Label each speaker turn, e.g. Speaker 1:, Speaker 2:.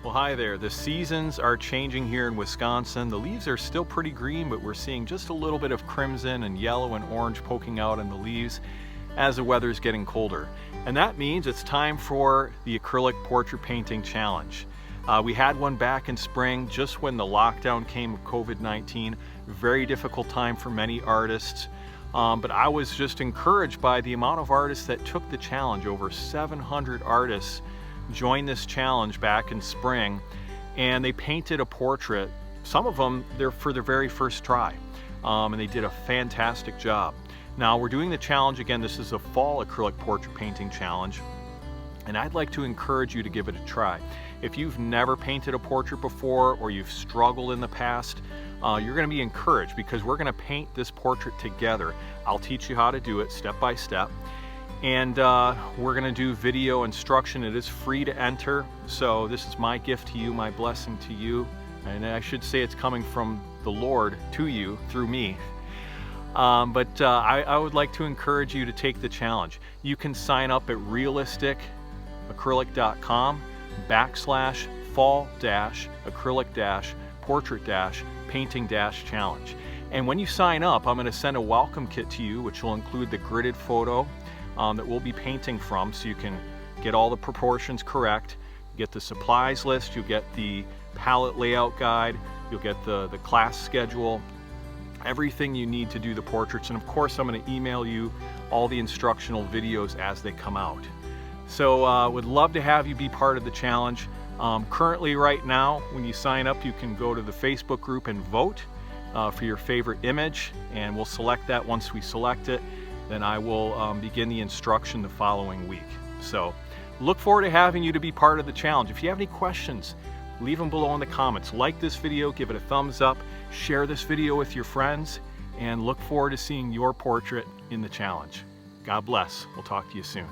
Speaker 1: Well, hi there. The seasons are changing here in Wisconsin. The leaves are still pretty green, but we're seeing just a little bit of crimson and yellow and orange poking out in the leaves as the weather is getting colder. And that means it's time for the Acrylic Portrait Painting Challenge. We had one back in spring, just when the lockdown came of COVID-19. Very difficult time for many artists. But I was just encouraged by the amount of artists that took the challenge. Over 700 artists joined this challenge back in spring, and they painted a portrait. Some of them, they're for their very first try, and they did a fantastic job. Now we're doing the challenge again. This is a fall acrylic portrait painting challenge, and I'd like to encourage you to give it a try. If you've never painted a portrait before, or you've struggled in the past, you're going to be encouraged, because we're going to paint this portrait together. I'll teach you how to do it step by step. And we're going to do video instruction. It is free to enter, so this is my gift to you, my blessing to you, and I should say it's coming from the Lord to you through me. I would like to encourage you to take the challenge. You can sign up at realistic-fall-acrylic-portrait-painting-challenge. And when you sign up, I'm going to send a welcome kit to you, which will include the gridded photo that we'll be painting from, so you can get all the proportions correct, get the supplies list, you'll get the palette layout guide, you'll get the class schedule, everything you need to do the portraits, and of course I'm going to email you all the instructional videos as they come out. So would love to have you be part of the challenge. Currently right now, when you sign up, you can go to the Facebook group and vote for your favorite image, and we'll select that. Once we select it, then I will begin the instruction the following week. So look forward to having you to be part of the challenge. If you have any questions, leave them below in the comments. Like this video, give it a thumbs up, share this video with your friends, and look forward to seeing your portrait in the challenge. God bless. We'll talk to you soon.